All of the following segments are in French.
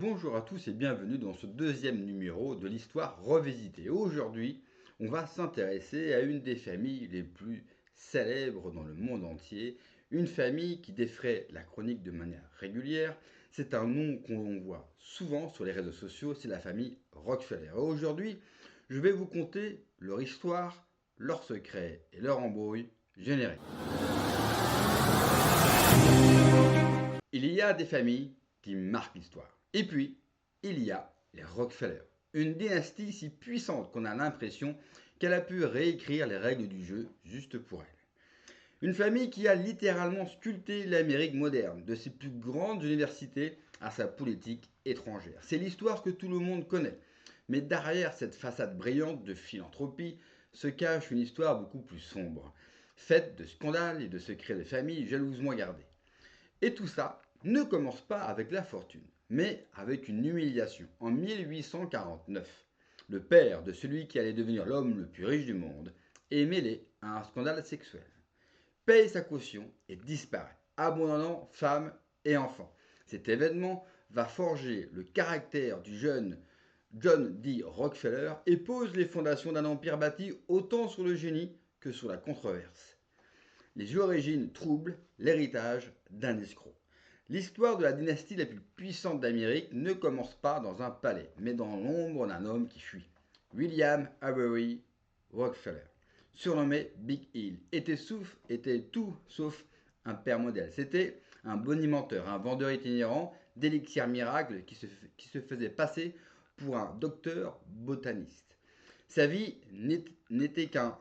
Bonjour à tous et bienvenue dans ce deuxième numéro de l'histoire revisitée. Aujourd'hui, on va s'intéresser à une des familles les plus célèbres dans le monde entier, une famille qui défraie la chronique de manière régulière. C'est un nom qu'on voit souvent sur les réseaux sociaux, c'est la famille Rockefeller. Et aujourd'hui, je vais vous conter leur histoire, leurs secrets et leur embrouille générique. Il y a des familles qui marquent l'histoire. Et puis, il y a les Rockefeller. Une dynastie si puissante qu'on a l'impression qu'elle a pu réécrire les règles du jeu juste pour elle. Une famille qui a littéralement sculpté l'Amérique moderne, de ses plus grandes universités à sa politique étrangère. C'est l'histoire que tout le monde connaît. Mais derrière cette façade brillante de philanthropie se cache une histoire beaucoup plus sombre, faite de scandales et de secrets de famille jalousement gardés. Et tout ça ne commence pas avec la fortune, mais avec une humiliation. En 1849, le père de celui qui allait devenir l'homme le plus riche du monde est mêlé à un scandale sexuel, paye sa caution et disparaît, abandonnant femme et enfants. Cet événement va forger le caractère du jeune John D. Rockefeller et pose les fondations d'un empire bâti autant sur le génie que sur la controverse. Les origines troublent l'héritage d'un escroc. L'histoire de la dynastie la plus puissante d'Amérique ne commence pas dans un palais, mais dans l'ombre d'un homme qui fuit. William Avery Rockefeller, surnommé Big Hill, était tout sauf un père modèle. C'était un bonimenteur, un vendeur itinérant d'élixirs miracles qui se faisait passer pour un docteur botaniste. Sa vie n'était qu'un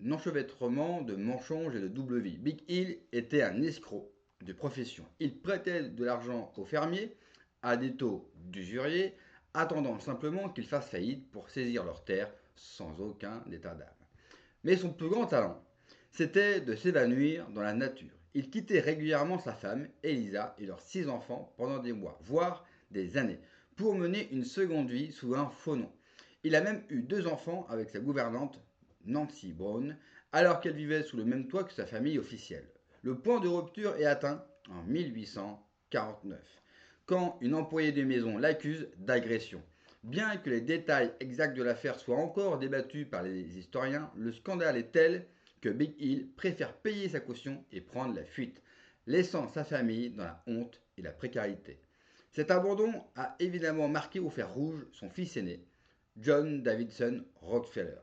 enchevêtrement de mensonges et de double vie. Big Hill était un escroc de profession. Il prêtait de l'argent aux fermiers à des taux d'usurier, attendant simplement qu'ils fassent faillite pour saisir leurs terres sans aucun état d'âme. Mais son plus grand talent, c'était de s'évanouir dans la nature. Il quittait régulièrement sa femme, Elisa, et leurs 6 enfants pendant des mois, voire des années, pour mener une seconde vie sous un faux nom. Il a même eu 2 enfants avec sa gouvernante, Nancy Brown, alors qu'elle vivait sous le même toit que sa famille officielle. Le point de rupture est atteint en 1849, quand une employée de maison l'accuse d'agression. Bien que les détails exacts de l'affaire soient encore débattus par les historiens, le scandale est tel que Big Hill préfère payer sa caution et prendre la fuite, laissant sa famille dans la honte et la précarité. Cet abandon a évidemment marqué au fer rouge son fils aîné, John Davidson Rockefeller,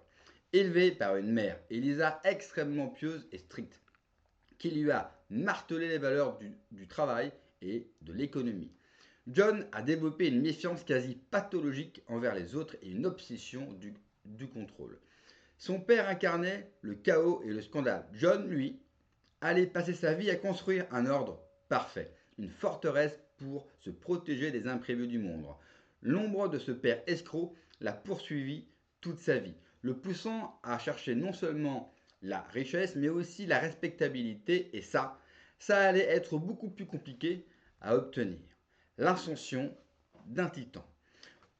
élevé par une mère, Elisa, extrêmement pieuse et stricte, qui lui a martelé les valeurs du travail et de l'économie. John a développé une méfiance quasi pathologique envers les autres et une obsession du contrôle. Son père incarnait le chaos et le scandale. John, lui, allait passer sa vie à construire un ordre parfait, une forteresse pour se protéger des imprévus du monde. L'ombre de ce père escroc l'a poursuivi toute sa vie, le poussant à chercher non seulement la richesse, mais aussi la respectabilité, et ça allait être beaucoup plus compliqué à obtenir. L'ascension d'un titan.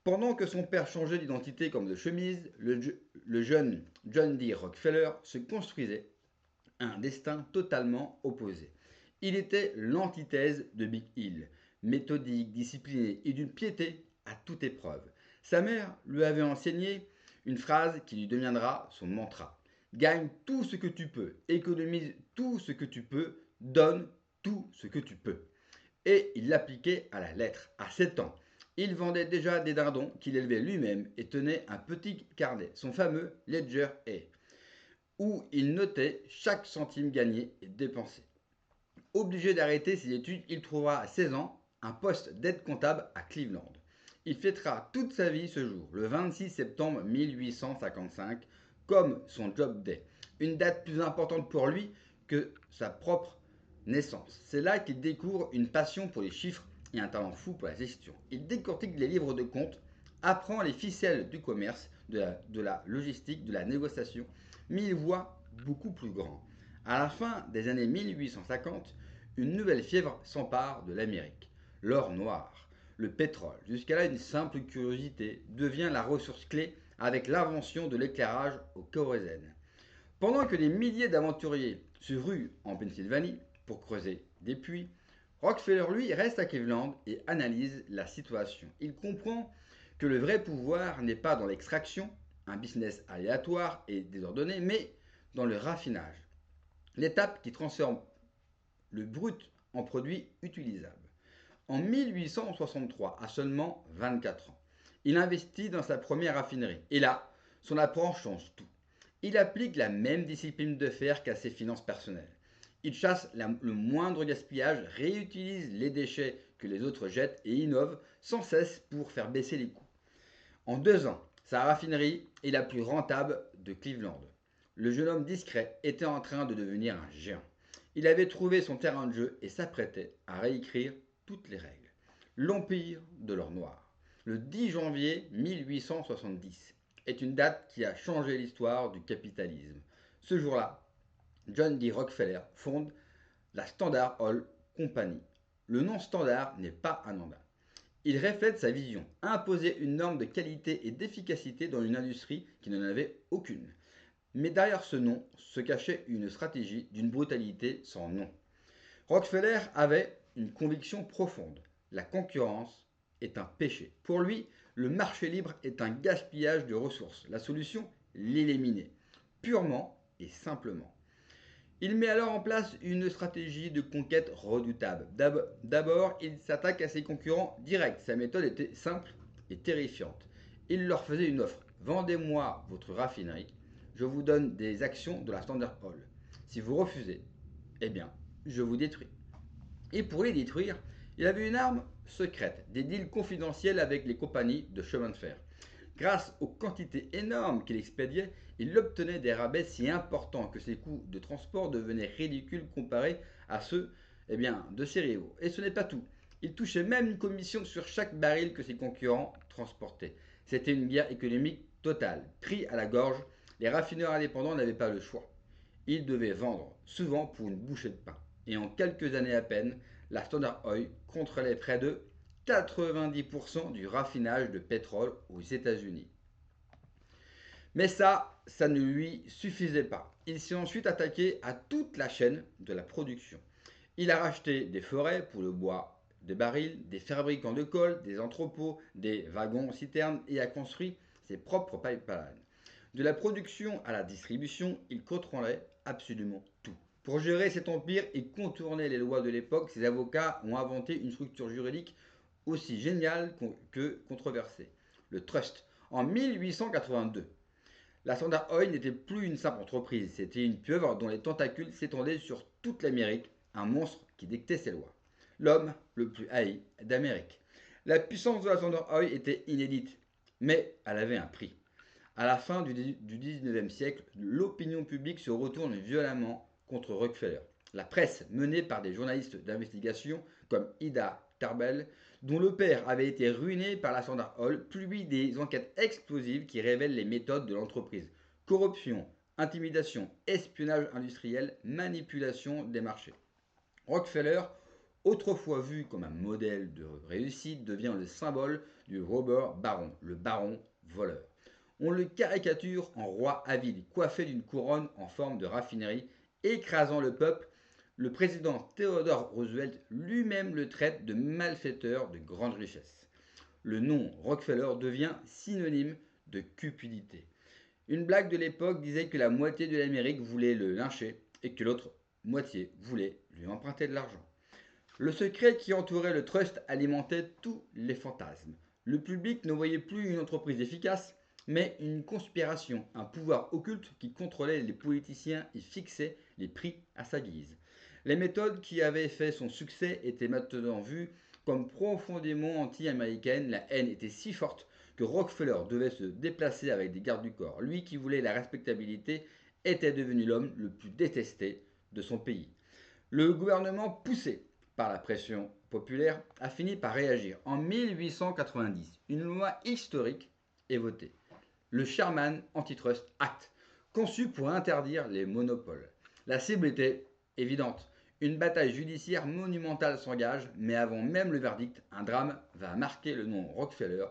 Pendant que son père changeait d'identité comme de chemise, le jeune John D. Rockefeller se construisait un destin totalement opposé. Il était l'antithèse de Big Hill, méthodique, discipliné et d'une piété à toute épreuve. Sa mère lui avait enseigné une phrase qui lui deviendra son mantra. Gagne tout ce que tu peux, économise tout ce que tu peux, donne tout ce que tu peux. Et il l'appliquait à la lettre. À 7 ans, il vendait déjà des dindons qu'il élevait lui-même et tenait un petit carnet, son fameux Ledger A, où il notait chaque centime gagné et dépensé. Obligé d'arrêter ses études, il trouvera à 16 ans un poste d'aide comptable à Cleveland. Il fêtera toute sa vie ce jour, le 26 septembre 1855, comme son job day, une date plus importante pour lui que sa propre naissance. C'est là qu'il découvre une passion pour les chiffres et un talent fou pour la gestion. Il décortique les livres de comptes, apprend les ficelles du commerce, de la logistique, de la négociation, mais il voit beaucoup plus grand. À la fin des années 1850, une nouvelle fièvre s'empare de l'Amérique, l'or noir, le pétrole. Jusqu'à là, une simple curiosité devient la ressource clé avec l'invention de l'éclairage au kérosène. Pendant que des milliers d'aventuriers se ruent en Pennsylvanie pour creuser des puits, Rockefeller, lui, reste à Cleveland et analyse la situation. Il comprend que le vrai pouvoir n'est pas dans l'extraction, un business aléatoire et désordonné, mais dans le raffinage, l'étape qui transforme le brut en produit utilisable. En 1863, à seulement 24 ans, il investit dans sa première raffinerie. Et là, son approche change tout. Il applique la même discipline de fer qu'à ses finances personnelles. Il chasse le moindre gaspillage, réutilise les déchets que les autres jettent et innove sans cesse pour faire baisser les coûts. En 2 ans, sa raffinerie est la plus rentable de Cleveland. Le jeune homme discret était en train de devenir un géant. Il avait trouvé son terrain de jeu et s'apprêtait à réécrire toutes les règles. L'Empire de l'or noir. Le 10 janvier 1870 est une date qui a changé l'histoire du capitalisme. Ce jour-là, John D. Rockefeller fonde la Standard Oil Company. Le nom Standard n'est pas anodin. Il reflète sa vision, imposer une norme de qualité et d'efficacité dans une industrie qui n'en avait aucune. Mais derrière ce nom se cachait une stratégie d'une brutalité sans nom. Rockefeller avait une conviction profonde. La concurrence est un péché. Pour lui, le marché libre est un gaspillage de ressources. La solution, l'éliminer, purement et simplement. Il met alors en place une stratégie de conquête redoutable. D'abord, il s'attaque à ses concurrents directs. Sa méthode était simple et terrifiante. Il leur faisait une offre. Vendez-moi votre raffinerie, je vous donne des actions de la Standard Oil. Si vous refusez, eh bien, je vous détruis. Et pour les détruire, il avait une arme secrète, des deals confidentiels avec les compagnies de chemin de fer. Grâce aux quantités énormes qu'il expédiait, il obtenait des rabais si importants que ses coûts de transport devenaient ridicules comparés à ceux de ses rivaux. Et ce n'est pas tout. Il touchait même une commission sur chaque baril que ses concurrents transportaient. C'était une guerre économique totale. Pris à la gorge, les raffineurs indépendants n'avaient pas le choix. Ils devaient vendre, souvent pour une bouchée de pain. Et en quelques années à peine, la Standard Oil contrôlait près de 90% du raffinage de pétrole aux États-Unis. Mais ça ne lui suffisait pas. Il s'est ensuite attaqué à toute la chaîne de la production. Il a racheté des forêts pour le bois, des barils, des fabricants de colle, des entrepôts, des wagons-citernes et a construit ses propres pipelines. De la production à la distribution, il contrôlait absolument tout. Pour gérer cet empire et contourner les lois de l'époque, ses avocats ont inventé une structure juridique aussi géniale que controversée, le trust. En 1882, la Standard Oil n'était plus une simple entreprise, c'était une pieuvre dont les tentacules s'étendaient sur toute l'Amérique, un monstre qui dictait ses lois. L'homme le plus haï d'Amérique. La puissance de la Standard Oil était inédite, mais elle avait un prix. À la fin du 19e siècle, l'opinion publique se retourne violemment contre Rockefeller. La presse, menée par des journalistes d'investigation comme Ida Tarbell, dont le père avait été ruiné par la Standard Oil, publie des enquêtes explosives qui révèlent les méthodes de l'entreprise. Corruption, intimidation, espionnage industriel, manipulation des marchés. Rockefeller, autrefois vu comme un modèle de réussite, devient le symbole du robber baron, le baron voleur. On le caricature en roi avide, coiffé d'une couronne en forme de raffinerie, écrasant le peuple. Le président Theodore Roosevelt lui-même le traite de malfaiteur de grande richesse. Le nom Rockefeller devient synonyme de cupidité. Une blague de l'époque disait que la moitié de l'Amérique voulait le lyncher et que l'autre moitié voulait lui emprunter de l'argent. Le secret qui entourait le trust alimentait tous les fantasmes. Le public ne voyait plus une entreprise efficace, mais une conspiration, un pouvoir occulte qui contrôlait les politiciens et fixait les prix à sa guise. Les méthodes qui avaient fait son succès étaient maintenant vues comme profondément anti-américaines. La haine était si forte que Rockefeller devait se déplacer avec des gardes du corps. Lui qui voulait la respectabilité était devenu l'homme le plus détesté de son pays. Le gouvernement, poussé par la pression populaire, a fini par réagir. En 1890, une loi historique est votée, le Sherman Antitrust Act, conçu pour interdire les monopoles. La cible était évidente. Une bataille judiciaire monumentale s'engage, mais avant même le verdict, un drame va marquer le nom Rockefeller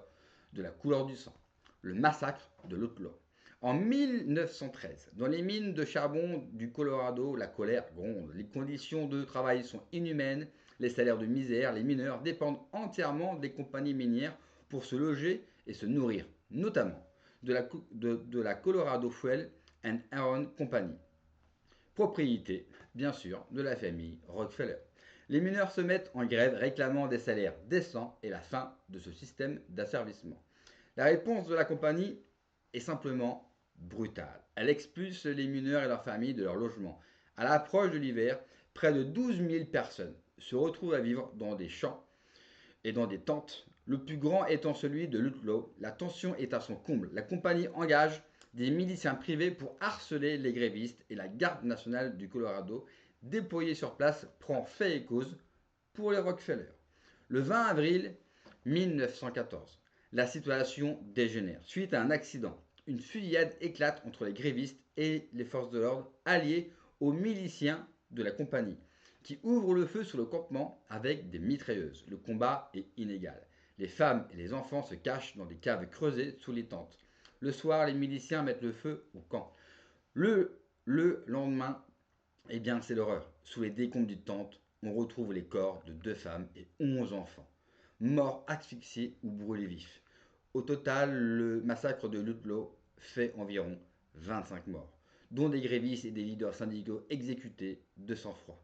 de la couleur du sang, le massacre de l'Outlaw. En 1913, dans les mines de charbon du Colorado, la colère gronde. Les conditions de travail sont inhumaines, Les salaires de misère, les mineurs dépendent entièrement des compagnies minières pour se loger et se nourrir, notamment de la Colorado Fuel and Iron Company, propriété, bien sûr, de la famille Rockefeller. Les mineurs se mettent en grève réclamant des salaires décents et la fin de ce système d'asservissement. La réponse de la compagnie est simplement brutale. Elle expulse les mineurs et leurs familles de leur logement. À l'approche de l'hiver, près de 12 000 personnes se retrouvent à vivre dans des champs et dans des tentes, le plus grand étant celui de Ludlow. La tension est à son comble. La compagnie engage des miliciens privés pour harceler les grévistes et la garde nationale du Colorado, déployée sur place, prend fait et cause pour les Rockefeller. Le 20 avril 1914, la situation dégénère. Suite à un accident, une fusillade éclate entre les grévistes et les forces de l'ordre alliées aux miliciens de la compagnie, qui ouvrent le feu sur le campement avec des mitrailleuses. Le combat est inégal. Les femmes et les enfants se cachent dans des caves creusées sous les tentes. Le soir, les miliciens mettent le feu au camp. Le lendemain, eh bien, c'est l'horreur. Sous les décombres d'une tente, on retrouve les corps de 2 femmes et 11 enfants, morts asphyxiés ou brûlés vifs. Au total, le massacre de Ludlow fait environ 25 morts, dont des grévistes et des leaders syndicaux exécutés de sang-froid.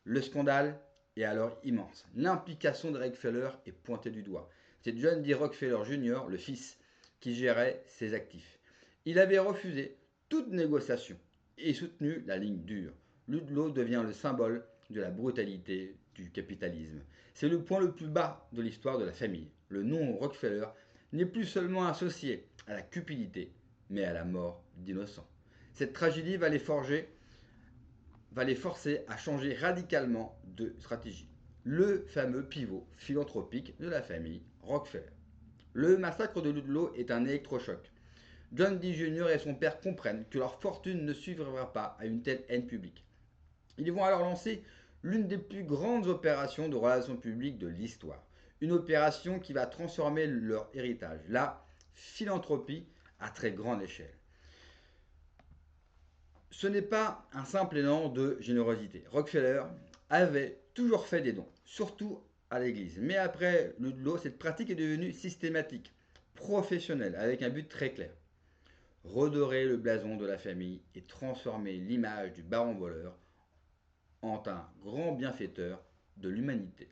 Le scandale est alors immense. L'implication de Rockefeller est pointée du doigt. C'est John D. Rockefeller Jr., le fils, qui gérait ses actifs. Il avait refusé toute négociation et soutenu la ligne dure. Ludlow devient le symbole de la brutalité du capitalisme. C'est le point le plus bas de l'histoire de la famille. Le nom Rockefeller n'est plus seulement associé à la cupidité, mais à la mort d'innocents. Cette tragédie va les forcer à changer radicalement de stratégie. Le fameux pivot philanthropique de la famille Rockefeller. Le massacre de Ludlow est un électrochoc. John D. Jr. et son père comprennent que leur fortune ne suffira pas à une telle haine publique. Ils vont alors lancer l'une des plus grandes opérations de relations publiques de l'histoire. Une opération qui va transformer leur héritage, la philanthropie à très grande échelle. Ce n'est pas un simple élan de générosité. Rockefeller avait toujours fait des dons, surtout à l'église. Mais après Ludlow, cette pratique est devenue systématique, professionnelle, avec un but très clair. Redorer le blason de la famille et transformer l'image du baron voleur en un grand bienfaiteur de l'humanité.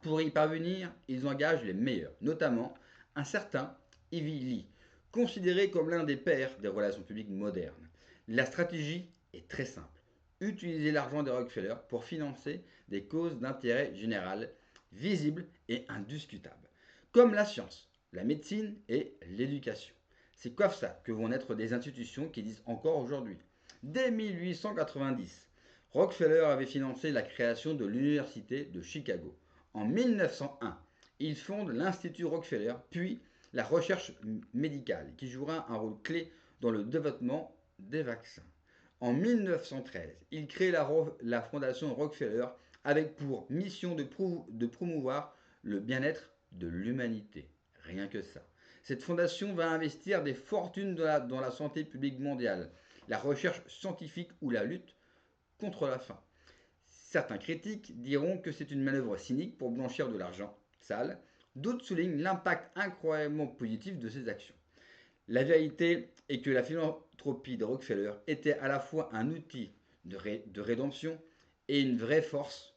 Pour y parvenir, ils engagent les meilleurs, notamment un certain Ivy Lee, considéré comme l'un des pères des relations publiques modernes. La stratégie est très simple. Utiliser l'argent des Rockefeller pour financer des causes d'intérêt général visibles et indiscutables, comme la science, la médecine et l'éducation. C'est comme ça que vont naître des institutions qui disent encore aujourd'hui. Dès 1890, Rockefeller avait financé la création de l'Université de Chicago. En 1901, il fonde l'Institut Rockefeller, puis la recherche médicale, qui jouera un rôle clé dans le développement des vaccins. En 1913, il crée la fondation Rockefeller avec pour mission de promouvoir le bien-être de l'humanité. Rien que ça. Cette fondation va investir des fortunes dans la santé publique mondiale, la recherche scientifique ou la lutte contre la faim. Certains critiques diront que c'est une manœuvre cynique pour blanchir de l'argent sale. D'autres soulignent l'impact incroyablement positif de ces actions. La vérité est que la philanthropie de Rockefeller était à la fois un outil de rédemption et une vraie force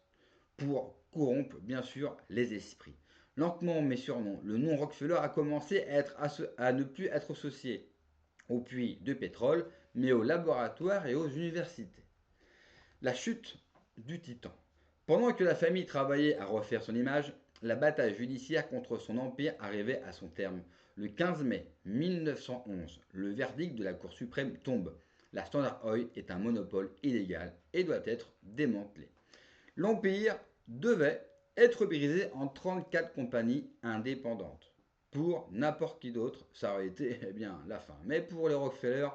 pour corrompre, bien sûr, les esprits. Lentement mais sûrement, le nom Rockefeller a commencé à ne plus être associé aux puits de pétrole, mais aux laboratoires et aux universités. La chute du titan. Pendant que la famille travaillait à refaire son image, la bataille judiciaire contre son empire arrivait à son terme. Le 15 mai 1911, le verdict de la Cour suprême tombe. La Standard Oil est un monopole illégal et doit être démantelé. L'empire devait être brisé en 34 compagnies indépendantes. Pour n'importe qui d'autre, ça aurait été la fin. Mais pour les Rockefeller,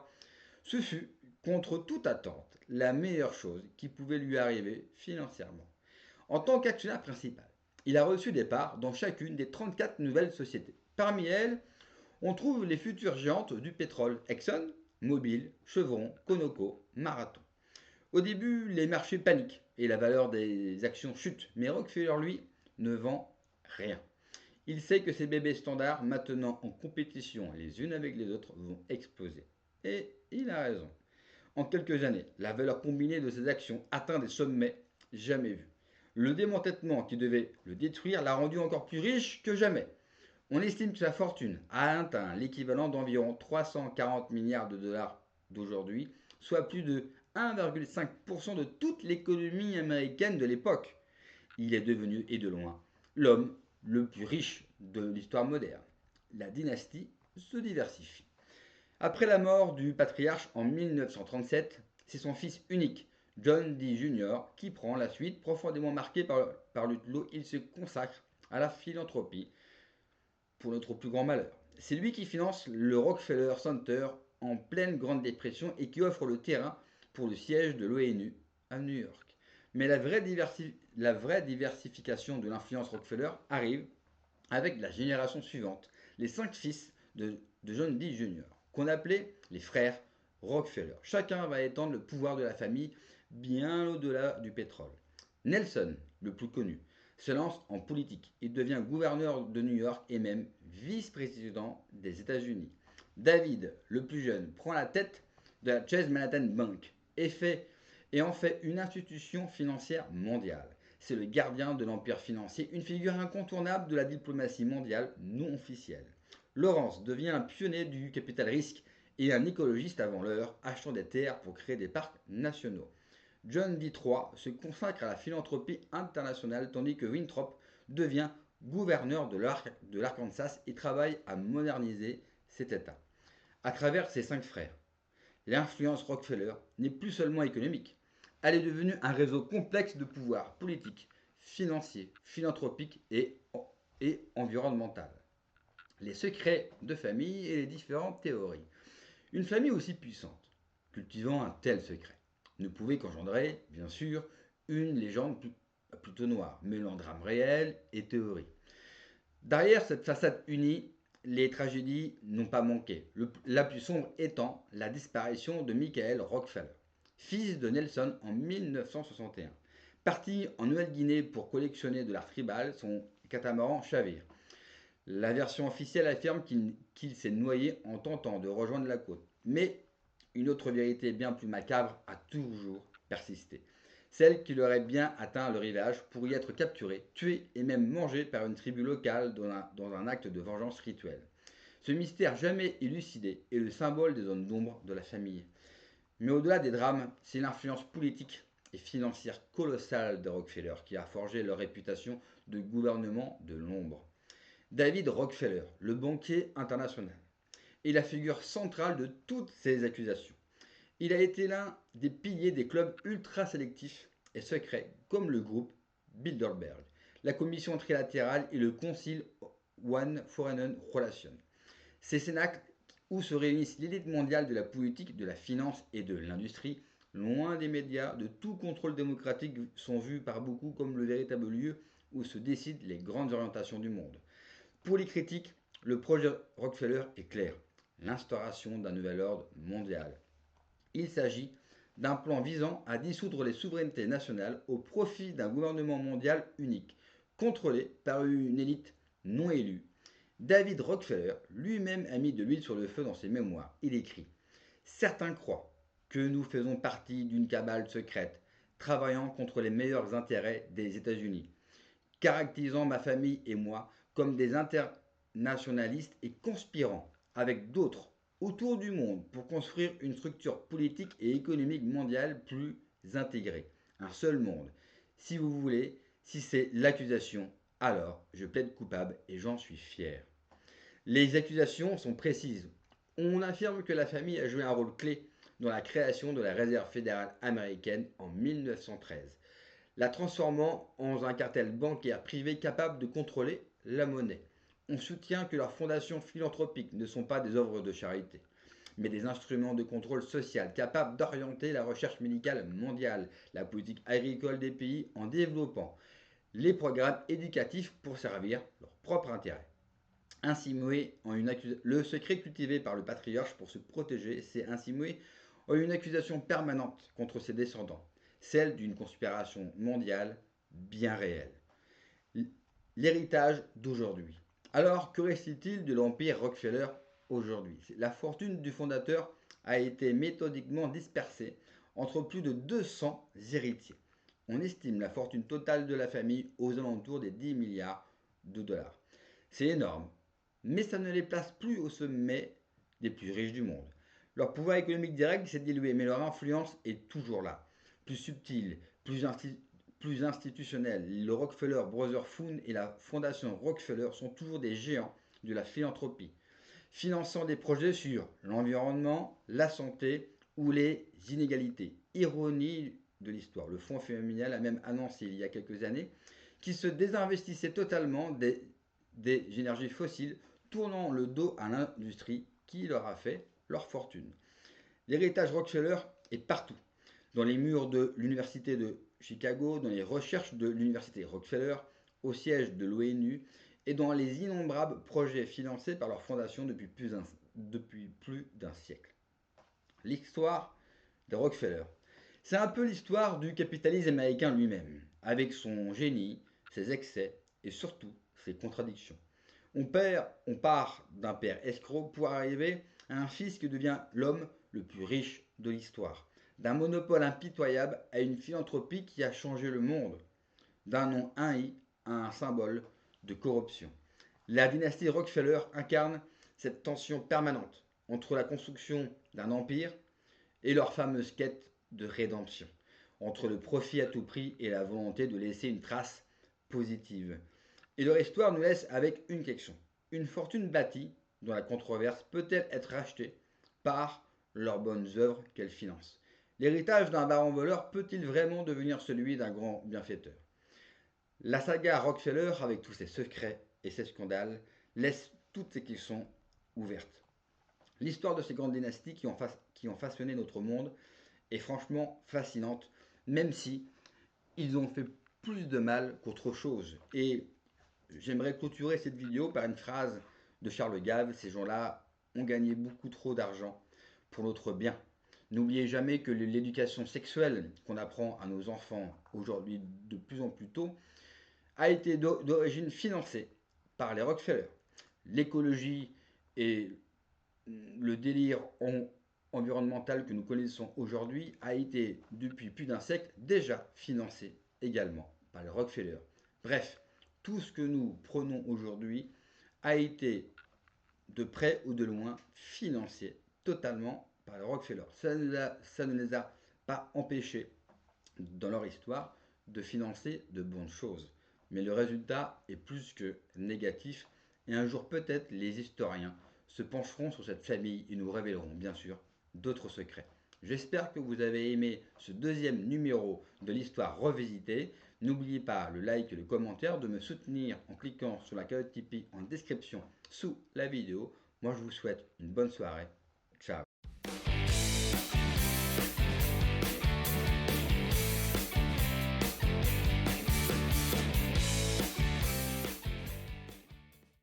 ce fut, contre toute attente, la meilleure chose qui pouvait lui arriver financièrement. En tant qu'actionnaire principal, il a reçu des parts dans chacune des 34 nouvelles sociétés. Parmi elles, on trouve les futures géantes du pétrole Exxon, Mobil, Chevron, Conoco, Marathon. Au début, les marchés paniquent et la valeur des actions chute. Mais Rockefeller, lui, ne vend rien. Il sait que ces bébés standards, maintenant en compétition les unes avec les autres, vont exploser. Et il a raison. En quelques années, la valeur combinée de ces actions atteint des sommets jamais vus. Le démantèlement qui devait le détruire l'a rendu encore plus riche que jamais. On estime que sa fortune a atteint l'équivalent d'environ 340 milliards de dollars d'aujourd'hui, soit plus de 1,5% de toute l'économie américaine de l'époque. Il est devenu, et de loin, l'homme le plus riche de l'histoire moderne. La dynastie se diversifie. Après la mort du patriarche en 1937, c'est son fils unique, John D. Jr., qui prend la suite. Profondément marqué par Ludlow, il se consacre à la philanthropie pour notre plus grand malheur. C'est lui qui finance le Rockefeller Center en pleine Grande Dépression et qui offre le terrain pour le siège de l'ONU à New York. Mais la vraie diversification de l'influence Rockefeller arrive avec la génération suivante, les 5 fils de John D. Jr., qu'on appelait les frères Rockefeller. Chacun va étendre le pouvoir de la famille bien au-delà du pétrole. Nelson, le plus connu, se lance en politique. Il devient gouverneur de New York et même vice-président des États-Unis. David, le plus jeune, prend la tête de la Chase Manhattan Bank et en fait une institution financière mondiale. C'est le gardien de l'empire financier, une figure incontournable de la diplomatie mondiale non officielle. Lawrence devient un pionnier du capital risque et un écologiste avant l'heure, achetant des terres pour créer des parcs nationaux. John D. III se consacre à la philanthropie internationale tandis que Winthrop devient gouverneur de l'Arkansas et travaille à moderniser cet État. À travers ses 5 frères, l'influence Rockefeller n'est plus seulement économique, elle est devenue un réseau complexe de pouvoir politique, financier, philanthropique et environnemental. Les secrets de famille et les différentes théories. Une famille aussi puissante, cultivant un tel secret, ne pouvait qu'engendrer, bien sûr, une légende plutôt noire, mêlant drame réel et théorie. Derrière cette façade unie, les tragédies n'ont pas manqué, la plus sombre étant la disparition de Michael Rockefeller, fils de Nelson en 1961. Parti en Nouvelle-Guinée pour collectionner de l'art tribal, son catamaran chavire. La version officielle affirme qu'il s'est noyé en tentant de rejoindre la côte. Mais une autre vérité bien plus macabre a toujours persisté. Celle qu'il aurait bien atteint le rivage pour y être capturé, tué et même mangé par une tribu locale dans un acte de vengeance rituelle. Ce mystère jamais élucidé est le symbole des zones d'ombre de la famille. Mais au-delà des drames, c'est l'influence politique et financière colossale de Rockefeller qui a forgé leur réputation de gouvernement de l'ombre. David Rockefeller, le banquier international, est la figure centrale de toutes ces accusations. Il a été l'un des piliers des clubs ultra sélectifs et secrets comme le groupe Bilderberg, la commission trilatérale et le Concile One Foreign Relations. Ces cénacles où se réunissent l'élite mondiale de la politique, de la finance et de l'industrie, loin des médias, de tout contrôle démocratique, sont vus par beaucoup comme le véritable lieu où se décident les grandes orientations du monde. Pour les critiques, le projet Rockefeller est clair, l'instauration d'un nouvel ordre mondial. Il s'agit d'un plan visant à dissoudre les souverainetés nationales au profit d'un gouvernement mondial unique, contrôlé par une élite non élue. David Rockefeller lui-même a mis de l'huile sur le feu dans ses mémoires. Il écrit « Certains croient que nous faisons partie d'une cabale secrète, travaillant contre les meilleurs intérêts des États-Unis, caractérisant ma famille et moi comme des internationalistes et conspirant avec d'autres autour du monde pour construire une structure politique et économique mondiale plus intégrée. Un seul monde. Si vous voulez, si c'est l'accusation, alors je plaide coupable et j'en suis fier. Les accusations sont précises. On affirme que la famille a joué un rôle clé dans la création de la Réserve fédérale américaine en 1913, la transformant en un cartel bancaire privé capable de contrôler la monnaie. On soutient que leurs fondations philanthropiques ne sont pas des œuvres de charité, mais des instruments de contrôle social capables d'orienter la recherche médicale mondiale, la politique agricole des pays en développant les programmes éducatifs pour servir leur propre intérêt. Ainsi mué en le secret cultivé par le patriarche pour se protéger s'est ainsi mué en une accusation permanente contre ses descendants. celle d'une conspiration mondiale bien réelle. L'héritage d'aujourd'hui. Alors, que reste-t-il de l'empire Rockefeller aujourd'hui? La fortune du fondateur a été méthodiquement dispersée entre plus de 200 héritiers. On estime la fortune totale de la famille aux alentours des 10 milliards de dollars. C'est énorme, mais ça ne les place plus au sommet des plus riches du monde. Leur pouvoir économique direct s'est dilué, mais leur influence est toujours là. Plus subtile, plus institutionnelle, le Rockefeller Brothers Fund et la fondation Rockefeller sont toujours des géants de la philanthropie, finançant des projets sur l'environnement, la santé ou les inégalités. Ironie de l'histoire, le Fonds familial a même annoncé il y a quelques années qu'il se désinvestissait totalement des énergies fossiles, tournant le dos à l'industrie qui leur a fait leur fortune. L'héritage Rockefeller est partout, dans les murs de l'université de Chicago, dans les recherches de l'université Rockefeller, au siège de l'ONU et dans les innombrables projets financés par leur fondation depuis plus d'un siècle. L'histoire de Rockefeller, c'est un peu l'histoire du capitalisme américain lui-même, avec son génie, ses excès et surtout ses contradictions. On part d'un père escroc pour arriver à un fils qui devient l'homme le plus riche de l'histoire. D'un monopole impitoyable à une philanthropie qui a changé le monde. D'un nom haï à un symbole de corruption. La dynastie Rockefeller incarne cette tension permanente entre la construction d'un empire et leur fameuse quête de rédemption, entre le profit à tout prix et la volonté de laisser une trace positive. Et leur histoire nous laisse avec une question. Une fortune bâtie, dont la controverse peut-elle être rachetée par leurs bonnes œuvres qu'elle finance? L'héritage d'un baron voleur peut-il vraiment devenir celui d'un grand bienfaiteur? La saga Rockefeller, avec tous ses secrets et ses scandales, laisse toutes ces questions ouvertes. L'histoire de ces grandes dynasties qui ont façonné notre monde est franchement fascinante, même si ils ont fait plus de mal qu'autre chose. Et j'aimerais clôturer cette vidéo par une phrase de Charles Gave: ces gens-là ont gagné beaucoup trop d'argent pour notre bien. N'oubliez jamais que l'éducation sexuelle qu'on apprend à nos enfants aujourd'hui de plus en plus tôt a été d'origine financée par les Rockefeller. L'écologie et le délire environnemental que nous connaissons aujourd'hui a été depuis plus d'un siècle déjà financé également par les Rockefeller. Bref, tout ce que nous prenons aujourd'hui a été de près ou de loin financé totalement par les Rockefeller. Ça ne les a pas empêchés dans leur histoire de financer de bonnes choses. Mais le résultat est plus que négatif et un jour peut-être les historiens se pencheront sur cette famille et nous révéleront bien sûr d'autres secrets. J'espère que vous avez aimé ce deuxième numéro de l'histoire revisitée. N'oubliez pas le like et le commentaire, de me soutenir en cliquant sur la cagnotte Tipeee en description sous la vidéo. Moi je vous souhaite une bonne soirée